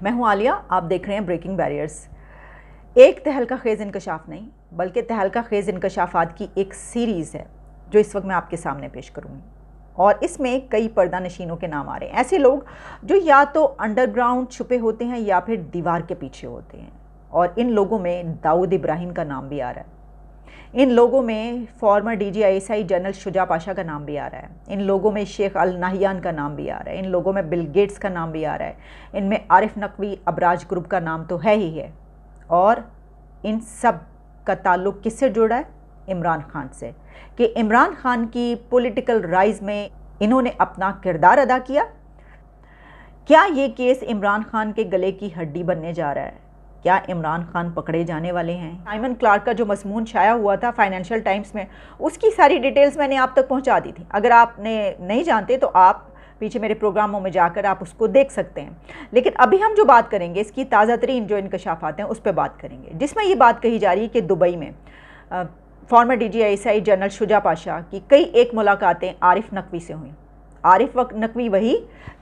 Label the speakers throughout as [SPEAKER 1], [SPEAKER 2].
[SPEAKER 1] मैं हूं आलिया, आप देख रहे हैं ब्रेकिंग बैरियर्स। एक तहलका खेज़ इंकशाफ नहीं बल्कि तहलका खेज़ इंकशाफात की एक सीरीज़ है जो इस वक्त मैं आपके सामने पेश करूँगी। और इसमें कई पर्दा नशीनों के नाम आ रहे हैं, ऐसे लोग जो या तो अंडरग्राउंड छुपे होते हैं या फिर दीवार के पीछे होते हैं। और इन लोगों में दाऊद इब्राहिम का नाम भी आ रहा है, इन लोगों में farmer DGISI general Shuja Pasha का नाम भी आ रहा है, इन लोगों में शेख अल नाहियान का नाम भी आ रहा है, इन लोगों में बिल गेट्स का नाम भी आ रहा है, इनमें आरिफ नकवी अबराज ग्रुप का नाम तो है ही है। और इन सब का ताल्लुक़ किससे जुड़ा है? इमरान खान से, कि इमरान खान की पॉलिटिकल राइज में इन्होंने अपना किरदार अदा किया। क्या ये केस इमरान खान के गले की हड्डी बनने जा रहा है? क्या इमरान खान पकड़े जाने वाले हैं? साइमन क्लार्क का जो मज़मून छाया हुआ था फाइनेंशियल टाइम्स में, उसकी सारी डिटेल्स मैंने आप तक पहुंचा दी थी। अगर आपने नहीं जानते तो आप पीछे मेरे प्रोग्रामों में जाकर आप उसको देख सकते हैं। लेकिन अभी हम जो बात करेंगे, इसकी ताज़ा तरीन जो इंकशाफात हैं उस पर बात करेंगे, जिसमें ये बात कही जा रही है कि दुबई में farmer DGISI general Shuja Pasha की कई एक मुलाकातें आरिफ नकवी से हुई। आरिफ नकवी वही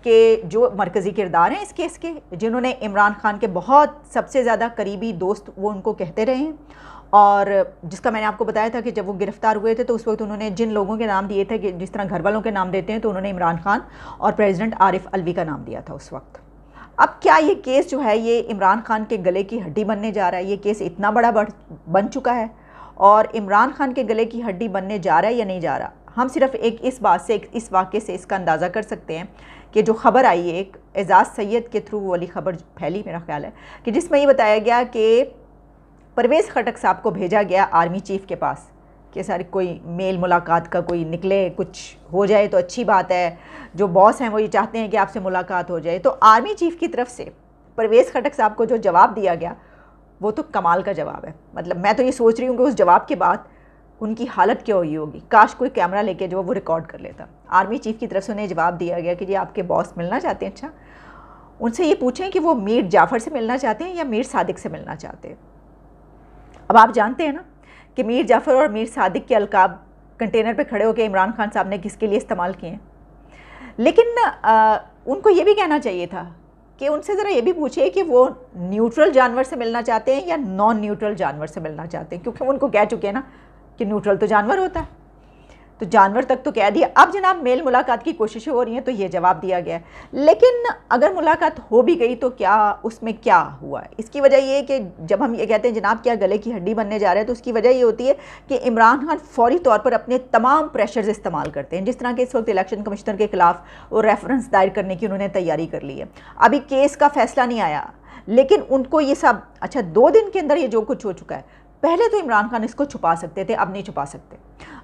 [SPEAKER 1] कि जो मरकज़ी किरदार हैं इस केस के, जिन्होंने इमरान खान के बहुत सबसे ज़्यादा करीबी दोस्त वो उनको कहते रहे हैं, और जिसका मैंने आपको बताया था कि जब वो गिरफ़्तार हुए थे तो उस वक्त उन्होंने जिन लोगों के नाम दिए थे, कि जिस तरह घर वालों के नाम देते हैं, तो उन्होंने इमरान खान और प्रेसिडेंट आरिफ अलवी का नाम दिया था उस वक्त। अब क्या ये केस जो है ये इमरान खान के गले की हड्डी बनने जा रहा है? ये केस इतना बड़ा बन चुका है और इमरान खान के गले की हड्डी बनने जा रहा है या नहीं जा रहा? हम सिर्फ एक इस बात से, इस वाक़े से इसका अंदाज़ा कर सकते हैं कि जो ख़बर आई है एक एजाज़ सैयद के थ्रू वाली ख़बर फैली, मेरा ख्याल है, कि जिसमें ये बताया गया कि परवेज़ खटक साहब को भेजा गया आर्मी चीफ़ के पास कि सर कोई मेल मुलाकात का कोई निकले, कुछ हो जाए तो अच्छी बात है, जो बॉस हैं वो ये चाहते हैं कि आपसे मुलाकात हो जाए। तो आर्मी चीफ़ की तरफ से परवेज़ खटक साहब को जो जवाब दिया गया वो तो कमाल का जवाब है। मतलब मैं तो ये सोच रही हूँ कि उस जवाब के बाद उनकी हालत क्या हुई होगी। काश कोई कैमरा लेके जो वो रिकॉर्ड कर लेता। आर्मी चीफ़ की तरफ से उन्हें जवाब दिया गया कि जी आपके बॉस मिलना चाहते हैं, अच्छा उनसे ये पूछें कि वो मीर जाफ़र से मिलना चाहते हैं या मीर सादिक से मिलना चाहते हैं। अब आप जानते हैं ना कि मीर जाफ़र और मीर सादिक के अलकाब कंटेनर पे खड़े होकर इमरान खान साहब ने किसके लिए इस्तेमाल किए हैं। लेकिन उनको ये भी कहना चाहिए था कि उनसे ज़रा ये भी पूछिए कि वो न्यूट्रल जानवर से मिलना चाहते हैं या नॉन न्यूट्रल जानवर से मिलना चाहते हैं, क्योंकि उनको कह चुके हैं ना कि न्यूट्रल तो जानवर होता है, तो जानवर तक तो कह दिया। अब जनाब मेल मुलाकात की कोशिशें हो रही हैं तो ये जवाब दिया गया है। लेकिन अगर मुलाकात हो भी गई तो क्या उसमें क्या हुआ? इसकी वजह ये है कि जब हम ये कहते हैं जनाब क्या गले की हड्डी बनने जा रहा है, तो उसकी वजह ये होती है कि इमरान खान फौरी तौर पर अपने तमाम प्रेशर्स इस्तेमाल करते हैं। जिस तरह के इस वक्त इलेक्शन कमिश्नर के खिलाफ वो रेफरेंस दायर करने की उन्होंने तैयारी कर ली है। अभी केस का फैसला नहीं आया, लेकिन उनको ये सब, अच्छा 2 दिन के अंदर ये जो कुछ हो चुका है, पहले तो इमरान खान इसको छुपा सकते थे, अब नहीं छुपा सकते।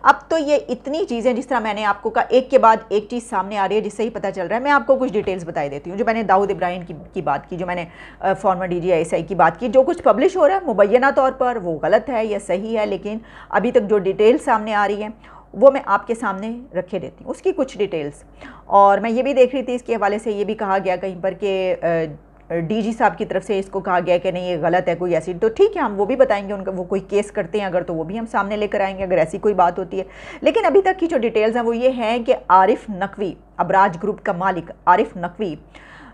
[SPEAKER 1] अब तो ये इतनी चीज़ें, जिस तरह मैंने आपको कहा, एक के बाद एक चीज़ सामने आ रही है जिससे ही पता चल रहा है। मैं आपको कुछ डिटेल्स बता देती हूँ। जो मैंने दाऊद इब्राहिम की बात की, जो मैंने फॉर्मर DGISI की बात की, जो कुछ पब्लिश हो रहा है मुबैना तौर पर वो गलत है या सही है, लेकिन अभी तक जो डिटेल्स सामने आ रही हैं वो मैं आपके सामने रखे देती हूँ, उसकी कुछ डिटेल्स। और मैं ये भी देख रही थी, इसके हवाले से ये भी कहा गया कहीं पर कि DG साहब की तरफ से इसको कहा गया कि नहीं ये गलत है कोई ऐसी, तो ठीक है हम वो भी बताएंगे, उनका वो कोई केस करते हैं अगर तो वो भी हम सामने लेकर आएंगे अगर ऐसी कोई बात होती है। लेकिन अभी तक की जो डिटेल्स हैं वो ये हैं कि आरिफ नकवी, अबराज ग्रुप का मालिक आरिफ नकवी,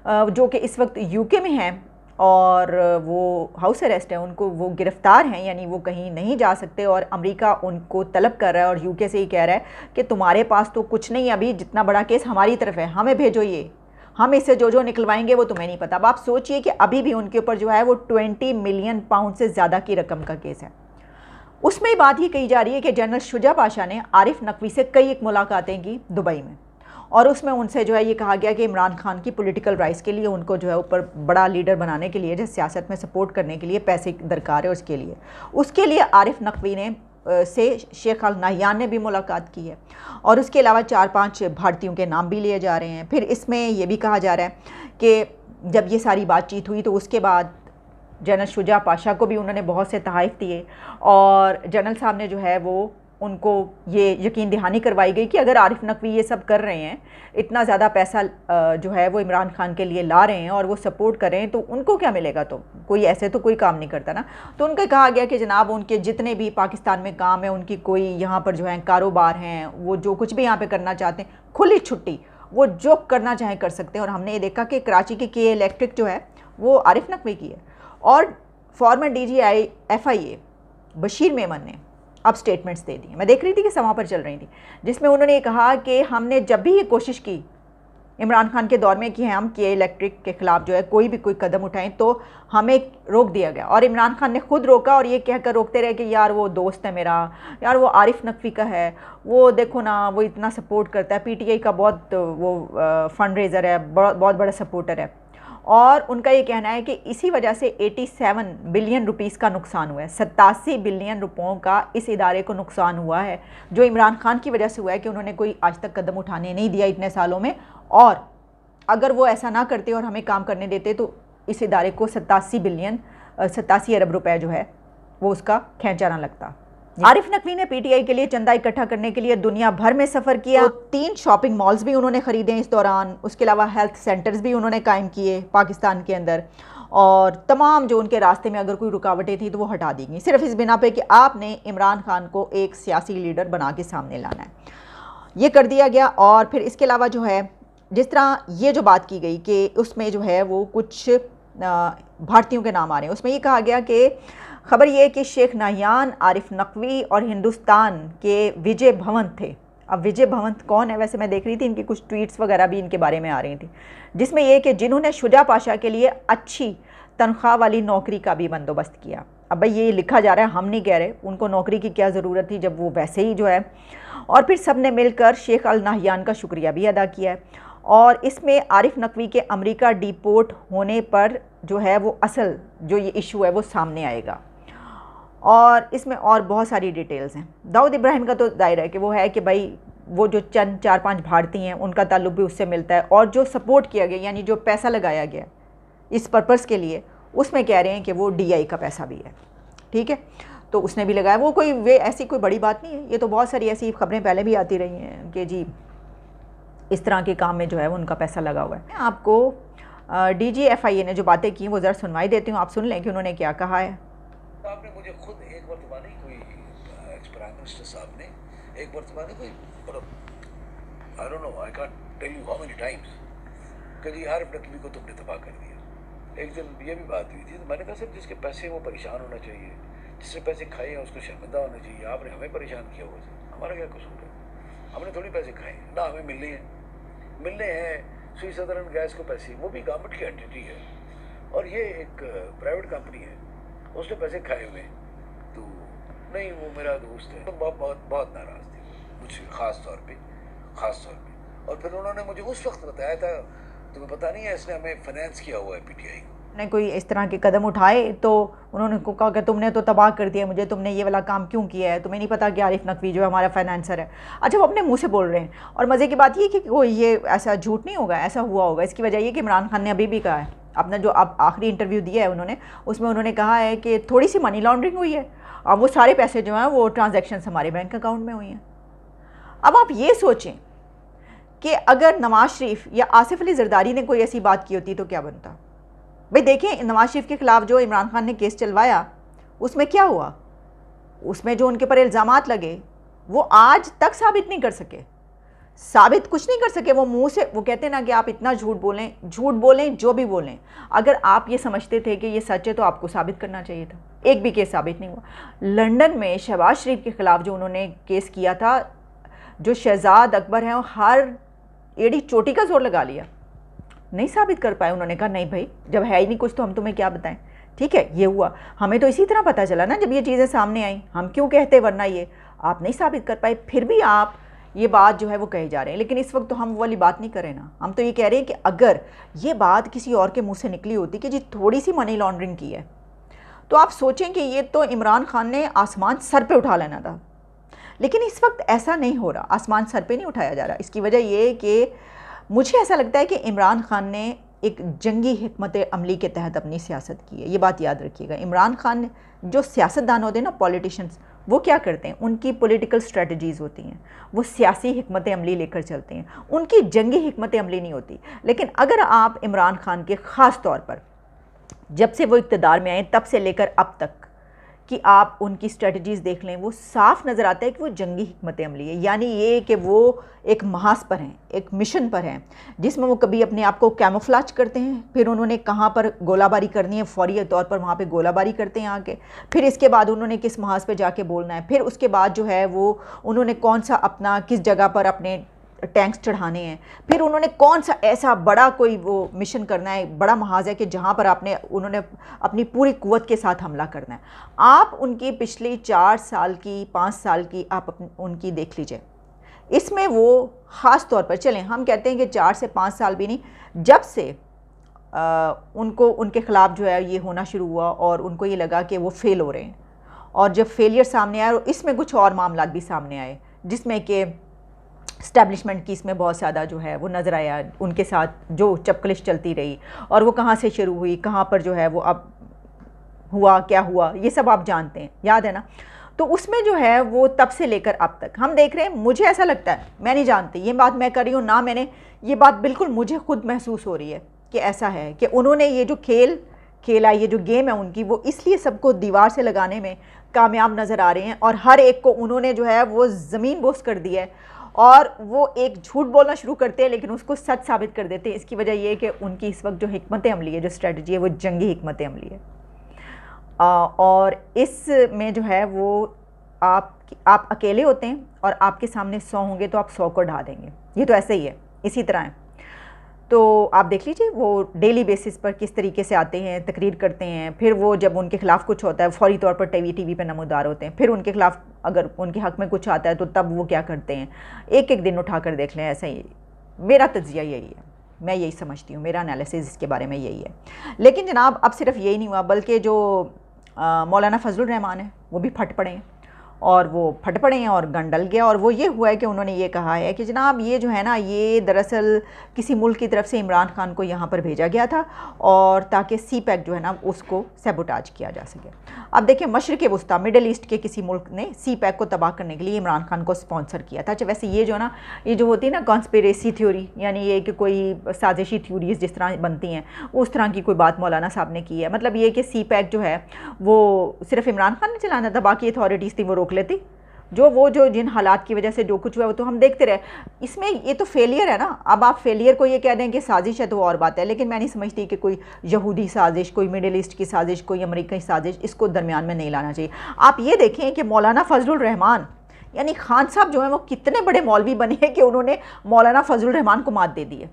[SPEAKER 1] जो कि इस वक्त UK में हैं और वो हाउस अरेस्ट है, उनको वो गिरफ़्तार हैं, यानी वो कहीं नहीं जा सकते, और अमेरिका उनको तलब कर रहा है और UK से ही कह रहा है कि तुम्हारे पास तो कुछ नहीं अभी, जितना बड़ा केस हमारी तरफ है हमें भेजो, ये हम इससे जो निकलवाएंगे वो तुम्हें नहीं पता। अब आप सोचिए कि अभी भी उनके ऊपर जो है वो 20 मिलियन पाउंड से ज़्यादा की रकम का केस है। उसमें बात ये कही जा रही है कि जनरल शुजा पाशा ने आरिफ नकवी से कई एक मुलाकातें की दुबई में, और उसमें उनसे जो है ये कहा गया कि इमरान खान की पॉलिटिकल राइज के लिए, उनको जो है ऊपर बड़ा लीडर बनाने के लिए, जो सियासत में सपोर्ट करने के लिए पैसे दरकार है, उसके लिए आरिफ नकवी ने से शेख अल नाहियान ने भी मुलाकात की है, और उसके अलावा 4-5 भारतीयों के नाम भी लिए जा रहे हैं। फिर इसमें यह भी कहा जा रहा है कि जब ये सारी बातचीत हुई तो उसके बाद जनरल शुजा पाशा को भी उन्होंने बहुत से तहाइफ दिए, और जनरल साहब ने जो है वो उनको ये यकीन दहानी करवाई गई कि अगर आरिफ नकवी ये सब कर रहे हैं, इतना ज़्यादा पैसा जो है वो इमरान खान के लिए ला रहे हैं और वो सपोर्ट कर रहे हैं, तो उनको क्या मिलेगा? तो कोई ऐसे तो कोई काम नहीं करता ना। तो उनको कहा गया कि जनाब उनके जितने भी पाकिस्तान में काम है, उनकी कोई यहाँ पर जो है कारोबार हैं, वो जो कुछ भी यहाँ पर करना चाहते हैं खुली छुट्टी, वो जो करना चाहें कर सकते हैं। और हमने ये देखा कि कराची की के इलेक्ट्रिक जो है वो आरिफ नकवी की है। और farmer DGI FIA Bashir Memon ने अब स्टेटमेंट्स दे दी। मैं देख रही थी कि समा पर चल रही थी, जिसमें उन्होंने कहा कि हमने जब भी ये कोशिश की इमरान खान के दौर में कि हम के इलेक्ट्रिक के ख़िलाफ़ जो है कोई कदम उठाएं तो हमें रोक दिया गया, और इमरान खान ने खुद रोका और ये कहकर रोकते रहे कि यार वो दोस्त है मेरा, यार वो आरिफ नकवी का है, वो देखो ना वो इतना सपोर्ट करता है, PTI का बहुत वो फंड रेज़र है, बहुत बड़ा सपोर्टर है। और उनका ये कहना है कि इसी वजह से 87 बिलियन रुपीस का नुकसान हुआ है। 87 बिलियन रुपयों का इस इदारे को नुकसान हुआ है, जो इमरान खान की वजह से हुआ है कि उन्होंने कोई आज तक कदम उठाने नहीं दिया इतने सालों में। और अगर वो ऐसा ना करते और हमें काम करने देते तो इस इदारे को 87 अरब रुपए जो है वो उसका खींचा ना लगता। आरिफ नकवी ने PTI के लिए चंदा इकट्ठा करने के लिए दुनिया भर में सफ़र किया। तो 3 शॉपिंग मॉल्स भी उन्होंने ख़रीदे इस दौरान। उसके अलावा हेल्थ सेंटर्स भी उन्होंने कायम किए पाकिस्तान के अंदर, और तमाम जो उनके रास्ते में अगर कोई रुकावटें थी तो वो हटा दी गई, सिर्फ इस बिना पे कि आपने इमरान खान को एक सियासी लीडर बना के सामने लाना है। ये कर दिया गया। और फिर इसके अलावा जो है जिस तरह ये जो बात की गई कि उसमें जो है वो कुछ भारतीयों के नाम आ रहे हैं, उसमें ये कहा गया कि खबर ये है कि शेख नाहियान, आरिफ नकवी और हिंदुस्तान के विजय भवंत थे। अब विजय भवंत कौन है? वैसे मैं देख रही थी इनकी कुछ ट्वीट्स वगैरह भी इनके बारे में आ रही थी, जिसमें यह कि जिन्होंने शुजा पाशा के लिए अच्छी तनख्वाह वाली नौकरी का भी बंदोबस्त किया। अब भाई ये लिखा जा रहा है, हम नहीं कह रहे उनको नौकरी की क्या ज़रूरत थी जब वो वैसे ही जो है। और फिर सब ने मिलकर शेख अल नाहियान का शुक्रिया भी अदा किया है। और इसमें आरिफ नकवी के अमेरिका डिपोर्ट होने पर जो है वो असल जो ये इशू है वो सामने आएगा। और इसमें और बहुत सारी डिटेल्स हैं। दाऊद इब्राहिम का तो दायरा है कि वो है कि भाई वो जो चंद 4-5 भारतीय हैं उनका ताल्लुक भी उससे मिलता है, और जो सपोर्ट किया गया यानी जो पैसा लगाया गया इस पर्पज़ के लिए, उसमें कह रहे हैं कि वो DI का पैसा भी है। ठीक है, तो उसने भी लगाया। वो कोई वे ऐसी कोई बड़ी बात नहीं है, ये तो बहुत सारी ऐसी खबरें पहले भी आती रही हैं कि जी इस तरह के काम में जो है वो उनका पैसा लगा हुआ है। आपको DG FIA ने जो बातें की वो ज़रा सुनवाई देती हूँ, आप सुन लें कि उन्होंने क्या कहा है।
[SPEAKER 2] आपने मुझे खुद एक मरतबा नहीं, कोई एक्स प्राइम मिनिस्टर साहब ने एक मरतबा नहीं, कोई मतलब I don't know, I can't tell you how many times कि जी आरिफ नकवी को तुमने तबाह कर दिया। एक दिन ये भी बात हुई थी, तो मैंने कहा सर जिसके पैसे वो परेशान होना चाहिए, जिसने पैसे खाए हैं उसको शर्मिंदा होना चाहिए। आपने हमें परेशान किया हुआ था, हमारा क्या कसूर है? हमने थोड़ी पैसे खाए ना, हमें मिलने हैं सुई सदरन गैस को पैसे, वो भी गवर्नमेंट की एंटिटी है और ये एक प्राइवेट कंपनी है, उसने पैसे खाए हुए। तो नहीं वो मेरा दोस्त है, तो बहुत नाराज़ थे मुझसे ख़ास तौर पे। और फिर उन्होंने मुझे उस वक्त बताया था, तुम्हें पता नहीं है इसने हमें फाइनेंस किया हुआ है PTI को।
[SPEAKER 1] ने कोई इस तरह के कदम उठाए तो उन्होंने को कहा कि तुमने तो तबाह कर दिया मुझे, तुमने ये वाला काम क्यों किया है, तुम्हें नहीं पता कि आरिफ नकवी जो है हमारा फाइनेंसर है। अच्छा, वो अपने मुंह से बोल रहे हैं। और मज़े की बात ये कि कोई ये ऐसा झूठ नहीं होगा, ऐसा हुआ होगा। इसकी वजह ये कि इमरान खान ने अभी भी कहा है, अपना जो अब आखिरी इंटरव्यू दिया है उन्होंने, उसमें उन्होंने कहा है कि थोड़ी सी मनी लॉन्ड्रिंग हुई है, अब वो सारे पैसे जो हैं वो ट्रांजैक्शन हमारे बैंक अकाउंट में हुई हैं। अब आप ये सोचें कि अगर नवाज शरीफ या आसिफ अली जरदारी ने कोई ऐसी बात की होती तो क्या बनता। भाई देखें, नवाज शरीफ के ख़िलाफ़ जो इमरान खान ने केस चलवाया उसमें क्या हुआ, उसमें जो उनके पर इल्ज़ामात लगे वो आज तक साबित नहीं कर सके, साबित कुछ नहीं कर सके। वो मुंह से वो कहते हैं ना कि आप इतना झूठ बोलें जो भी बोलें, अगर आप ये समझते थे कि ये सच है तो आपको साबित करना चाहिए था। एक भी केस साबित नहीं हुआ। लंदन में शहबाज शरीफ के ख़िलाफ़ जो उन्होंने केस किया था, जो शहजाद अकबर हैं, हर एड़ी चोटी का जोर लगा लिया, नहीं साबित कर पाए। उन्होंने कहा नहीं भाई, जब है ही नहीं कुछ तो हम तुम्हें क्या बताएं। ठीक है, ये हुआ। हमें तो इसी तरह पता चला ना जब ये चीज़ें सामने आई, हम क्यों कहते, वरना ये आप नहीं साबित कर पाए, फिर भी आप ये बात जो है वो कहे जा रहे हैं। लेकिन इस वक्त तो हम वो वाली बात नहीं करें ना, हम तो ये कह रहे हैं कि अगर ये बात किसी और के मुंह से निकली होती कि जी थोड़ी सी मनी लॉन्ड्रिंग की है, तो आप सोचें कि ये तो इमरान खान ने आसमान सर पे उठा लेना था। लेकिन इस वक्त ऐसा नहीं हो रहा, आसमान सर पे नहीं उठाया जा रहा। इसकी वजह ये कि मुझे ऐसा लगता है कि इमरान खान ने एक जंगी हिकमत अमली के तहत अपनी सियासत की है। ये बात याद रखिएगा। इमरान खान जो सियासतदान होते हैं ना, पॉलिटिशियंस, वो क्या करते हैं, उनकी पॉलिटिकल स्ट्रेटजीज़ होती हैं, वो सियासी हिकमत अमली लेकर चलते हैं, उनकी जंगी हिकमत अमली नहीं होती। लेकिन अगर आप इमरान खान के ख़ास तौर पर जब से वो इक़्तिदार में आए तब से लेकर अब तक कि आप उनकी स्ट्रेटजीज़ देख लें, वो साफ नज़र आता है कि वो जंगी हिकमत अमली है। यानी ये कि वो एक महाज पर हैं, एक मिशन पर हैं, जिसमें वो कभी अपने आप को कैमोफ्लाज करते हैं, फिर उन्होंने कहाँ पर गोलाबारी करनी है फौरी तौर पर वहाँ पे गोलाबारी करते हैं आके, फिर इसके बाद उन्होंने किस महाज पे जाके बोलना है, फिर उसके बाद जो है वो उन्होंने कौन सा अपना किस जगह पर अपने टैंक्स चढ़ाने हैं, फिर उन्होंने कौन सा ऐसा बड़ा कोई वो मिशन करना है, बड़ा महाज है कि जहाँ पर उन्होंने अपनी पूरी कुव्वत के साथ हमला करना है। आप उनकी पिछली 4 साल की 5 साल की आप उनकी देख लीजिए, इसमें वो ख़ास तौर पर चलें हम कहते हैं कि 4 से 5 साल भी नहीं, जब से उनको उनके ख़िलाफ़ जो है ये होना शुरू हुआ और उनको ये लगा कि वो फेल हो रहे हैं, और जब फेलियर सामने आया, और इसमें कुछ और मामला भी सामने आए जिसमें कि इस्टेब्लिशमेंट की इसमें बहुत ज़्यादा जो है वो नज़र आया, उनके साथ जो चपकलिश चलती रही और वो कहाँ से शुरू हुई, कहाँ पर जो है वो अब हुआ, क्या हुआ, ये सब आप जानते हैं, याद है ना। तो उसमें जो है वो तब से लेकर अब तक हम देख रहे हैं। मुझे ऐसा लगता है, मैं नहीं जानती ये बात मैं कर रही हूँ ना, मैंने ये बात बिल्कुल मुझे खुद महसूस हो रही है कि ऐसा है कि उन्होंने ये जो खेला, ये जो गेम है उनकी, वो इसलिए सबको दीवार से लगाने में कामयाब नज़र आ रहे हैं और हर एक को उन्होंने जो है वो ज़मीन बोस कर दिया है और वो एक झूठ बोलना शुरू करते हैं लेकिन उसको सच साबित कर देते हैं। इसकी वजह ये है कि उनकी इस वक्त जो हिकमत अमली है, जो स्ट्रेटजी है, वो जंगी हिकमत अमली है। और इसमें जो है वो आप अकेले होते हैं और आपके सामने 100 होंगे तो आप 100 को ढा देंगे, ये तो ऐसे ही है, इसी तरह है। तो आप देख लीजिए वो डेली बेसिस पर किस तरीके से आते हैं, तकरीर करते हैं, फिर वो जब उनके ख़िलाफ़ कुछ होता है फौरी तौर पर टीवी पे नमूदार होते हैं, फिर उनके ख़िलाफ़ अगर उनके हक़ में कुछ आता है तो तब वो क्या करते हैं, एक एक दिन उठा कर देख लें। ऐसा ही मेरा तज्ज़िया यही है, मैं यही समझती हूँ, मेरा एनालिसिस इसके बारे में यही है। लेकिन जनाब अब सिर्फ यही नहीं हुआ, बल्कि जो मौलाना फजलुर रहमान है वो भी फट पड़े हैं और वो फट पड़े हैं और गन डल गया। और वो ये हुआ है कि उन्होंने ये कहा है कि जनाब ये जो है ना, ये दरअसल किसी मुल्क की तरफ से इमरान खान को यहाँ पर भेजा गया था और ताकि CPEC जो है ना उसको सैबोटाज किया जा सके। अब देखिए मशरिक़ वस्ता मिडल ईस्ट के किसी मुल्क ने CPEC को तबाह करने के लिए इमरान खान को स्पॉन्सर किया था। अच्छा वैसे ये जो ना, ये जो होती है ना कॉन्स्पिरेसी थ्योरी, यानी ये कि कोई साजिशी थ्योरीज जिस तरह बनती हैं उस तरह की कोई बात मौलाना साहब ने की है। मतलब ये कि CPEC जो है वो सिर्फ इमरान खान ने चलाना था, बाकी अथॉरिटीज़ थी वो रोक लेती। जो जिन हालात की वजह से जो कुछ हुआ वो तो हम देखते रहे। इसमें ये तो फेलियर है ना। अब आप फेलियर को ये कह दें कि साजिश है तो और बात है, लेकिन मैं नहीं समझती कि कोई यहूदी साजिश, कोई मिडिल ईस्ट की साजिश, कोई अमेरिकी साजिश, इसको दरमियान में नहीं लाना चाहिए। आप ये देखें कि मौलाना फजलुर रहमान यानी खान साहब जो है वो कितने बड़े मौलवी बने हैं कि उन्होंने मौलाना फजलुर रहमान को मात दे दी है।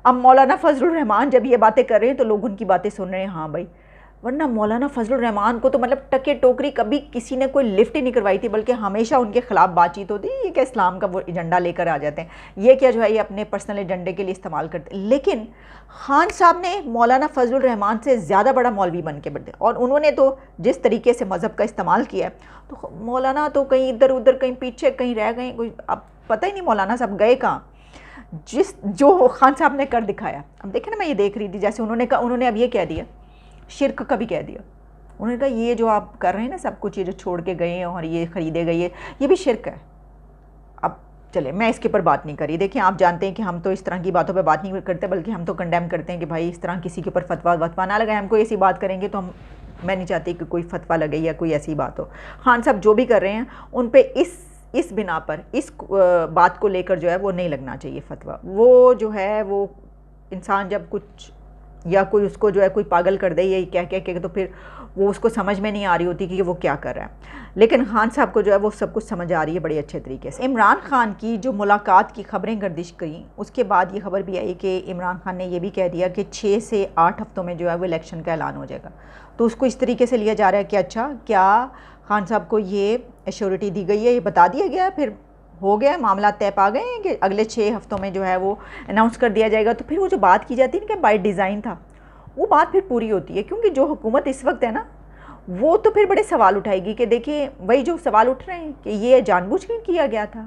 [SPEAKER 1] अब मौलाना फजलुर रहमान जब ये बातें कर रहे हैं तो लोग उनकी बातें सुन रहे हैं, हाँ भाई, वरना मौलाना फजलुर रहमान को तो मतलब टके टोकरी कभी किसी ने कोई लिफ्ट ही नहीं करवाई थी, बल्कि हमेशा उनके ख़िलाफ़ बातचीत होती है। ये क्या इस्लाम का वो एजेंडा लेकर आ जाते हैं, ये क्या जो है ये अपने पर्सनल एजेंडे के लिए इस्तेमाल करते हैं। लेकिन खान साहब ने मौलाना फजलुर रहमान से ज़्यादा बड़ा मौलवी बन के बढ़े और उन्होंने तो जिस तरीके से मज़हब का इस्तेमाल किया है, तो मौलाना तो कहीं इधर उधर, कहीं पीछे, कहीं रह गए, कोई अब पता ही नहीं मौलाना साहब गए कहाँ, जो खान साहब ने कर दिखाया। अब देखें ना, मैं ये देख रही थी जैसे उन्होंने अब ये कह दिया, शिर्क का भी कह दिया। उन्होंने कहा ये जो आप कर रहे हैं ना सब कुछ, ये जो छोड़ के गए हैं और ये ख़रीदे गए, ये भी शिर्क है। अब चले, मैं इसके ऊपर बात नहीं करी। देखिए आप जानते हैं कि हम तो इस तरह की बातों पे बात नहीं करते, बल्कि हम तो कंडेम करते हैं कि भाई इस तरह किसी के ऊपर फतवा ना लगाए। हमको ऐसी बात करेंगे तो मैं नहीं चाहती कि कोई फतवा लगे या कोई ऐसी बात हो। खान साहब जो भी कर रहे हैं उन पर इस बिना पर, इस बात को लेकर जो है वो नहीं लगना चाहिए फतवा। वो जो है वो इंसान जब कुछ या कोई उसको जो है कोई पागल कर दे ये कह के तो फिर वो उसको समझ में नहीं आ रही होती कि वो क्या कर रहा है। लेकिन खान साहब को जो है वो सब कुछ समझ आ रही है बड़े अच्छे तरीके से। इमरान खान की जो मुलाकात की खबरें गर्दिश करी, उसके बाद ये खबर भी आई कि इमरान खान ने ये भी कह दिया कि 6 से 8 हफ्तों में जो है वो इलेक्शन का ऐलान हो जाएगा। तो उसको इस तरीके से लिया जा रहा है कि अच्छा, क्या खान साहब को ये एश्योरिटी दी गई है, ये बता दिया गया, फिर हो गया, मामला तय पा गए हैं कि अगले 6 हफ्तों में जो है वो अनाउंस कर दिया जाएगा। तो फिर वो जो बात की जाती है ना कि बाय डिज़ाइन था, वो बात फिर पूरी होती है। क्योंकि जो हुकूमत इस वक्त है ना, वो तो फिर बड़े सवाल उठाएगी कि देखिए वही जो सवाल उठ रहे हैं कि ये जानबूझ के किया गया था।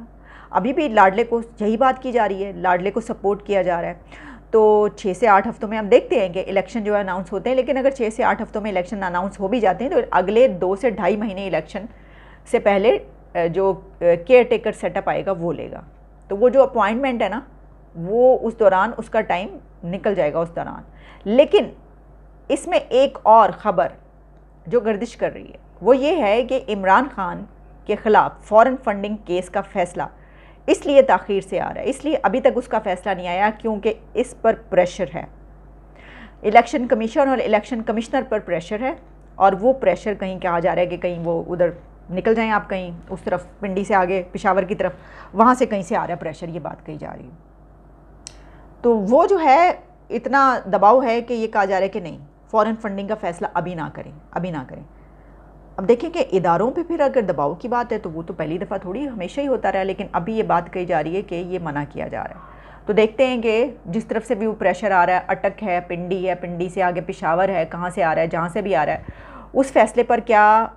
[SPEAKER 1] अभी भी लाडले को यही बात की जा रही है, लाडले को सपोर्ट किया जा रहा है। तो 6 से 8 हफ्तों में हम देखते हैं कि इलेक्शन जो है अनाउंस होते हैं। लेकिन अगर 6 से 8 हफ्तों में इलेक्शन अनाउंस हो भी जाते हैं तो अगले 2 से ढाई महीने इलेक्शन से पहले जो केयर टेकर सेटअप आएगा वो लेगा। तो वो जो अपॉइंटमेंट है ना, वो उस दौरान उसका टाइम निकल जाएगा उस दौरान। लेकिन इसमें एक और ख़बर जो गर्दिश कर रही है वो ये है कि इमरान खान के ख़िलाफ़ फ़ॉरेन फंडिंग केस का फ़ैसला इसलिए ताख़ीर से आ रहा है, इसलिए अभी तक उसका फ़ैसला नहीं आया क्योंकि इस पर प्रेशर है, इलेक्शन कमीशन और इलेक्शन कमिश्नर पर प्रेशर है। और वो प्रेशर कहीं कहा जा रहा है कि कहीं वो उधर निकल जाएं, आप कहीं उस तरफ पिंडी से आगे पेशावर की तरफ, वहाँ से कहीं से आ रहा है प्रेशर, ये बात कही जा रही है। तो वो जो है इतना दबाव है कि ये कहा जा रहा है कि नहीं, फ़ॉरेन फंडिंग का फ़ैसला अभी ना करें, अभी ना करें। अब देखें कि इदारों पे फिर अगर दबाव की बात है तो वो तो पहली दफ़ा थोड़ी, हमेशा ही होता रहा, लेकिन अभी ये बात कही जा रही है कि ये मना किया जा रहा है। तो देखते हैं कि जिस तरफ से भी वो प्रेशर आ रहा है, अटक है, पिंडी से आगे पेशावर है, कहाँ से आ रहा है, जहाँ से भी आ रहा है, उस फैसले पर क्या,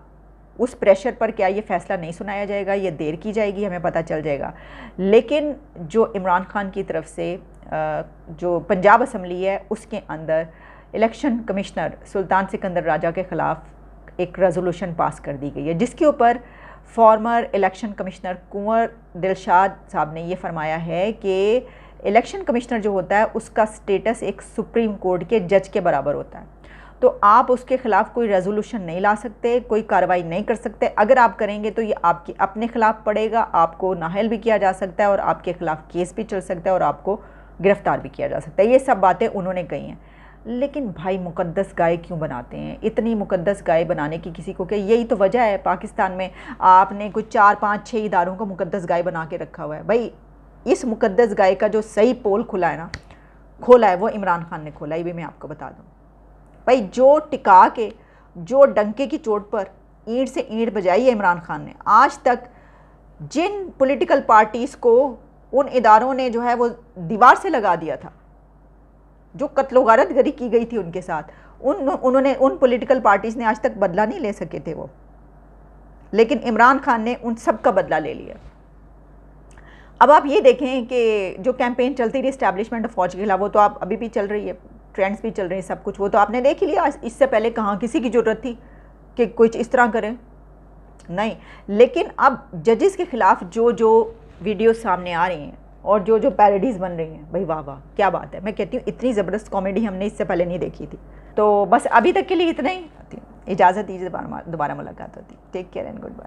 [SPEAKER 1] उस प्रेशर पर क्या ये फ़ैसला नहीं सुनाया जाएगा, ये देर की जाएगी, हमें पता चल जाएगा। लेकिन जो इमरान खान की तरफ से जो पंजाब असम्बली है उसके अंदर इलेक्शन कमिश्नर सुल्तान सिकंदर राजा के ख़िलाफ़ एक रेजोल्यूशन पास कर दी गई है, जिसके ऊपर फॉर्मर इलेक्शन कमिश्नर कुंवर दिलशाद साहब ने ये फरमाया है कि इलेक्शन कमिश्नर जो होता है उसका स्टेटस एक सुप्रीम कोर्ट के जज के बराबर होता है। तो आप उसके ख़िलाफ़ कोई रेजोल्यूशन नहीं ला सकते, कोई कार्रवाई नहीं कर सकते। अगर आप करेंगे तो ये आपकी अपने ख़िलाफ़ पड़ेगा, आपको नाअहल भी किया जा सकता है और आपके ख़िलाफ़ केस भी चल सकता है और आपको गिरफ़्तार भी किया जा सकता है। ये सब बातें उन्होंने कही हैं। लेकिन भाई मुक़द्दस गाय क्यों बनाते हैं, इतनी मुक़द्दस गाय बनाने की किसी को, कि यही तो वजह है पाकिस्तान में आपने कुछ 4, 5, 6 इदारों को मुक़द्दस गाय बना के रखा हुआ है। भाई इस मुक़द्दस गाय का जो सही पोल खुला है ना, खोला है वो इमरान खान ने खोला, ये भी मैं आपको बता दूँ। भाई जो टिका के, जो डंके की चोट पर ईंट से ईंट बजाई है इमरान खान ने, आज तक जिन पॉलिटिकल पार्टीज़ को उन इदारों ने जो है वो दीवार से लगा दिया था, जो कत्लो गारतगरी की गई थी उनके साथ, उन्होंने उन पॉलिटिकल पार्टीज़ ने आज तक बदला नहीं ले सके थे वो, लेकिन इमरान खान ने उन सब का बदला ले लिया। अब आप ये देखें कि जो कैंपेन चलती रही इस्टेब्लिशमेंट ऑफ फौज के खिलाफ, वो तो आप अभी भी चल रही है, ट्रेंड्स भी चल रहे हैं, सब कुछ वो तो आपने देख ही लिया। इससे पहले कहाँ किसी की ज़रूरत थी कि कुछ इस तरह करें, नहीं। लेकिन अब जजेस के ख़िलाफ़ जो वीडियो सामने आ रही हैं और जो पैरोडीज़ बन रही हैं, भाई वाह वाह क्या बात है। मैं कहती हूँ इतनी ज़बरदस्त कॉमेडी हमने इससे पहले नहीं देखी थी। तो बस अभी तक के लिए इतना ही, इजाज़त दीजिए, दोबारा मुलाकात होती। Take care and good bye.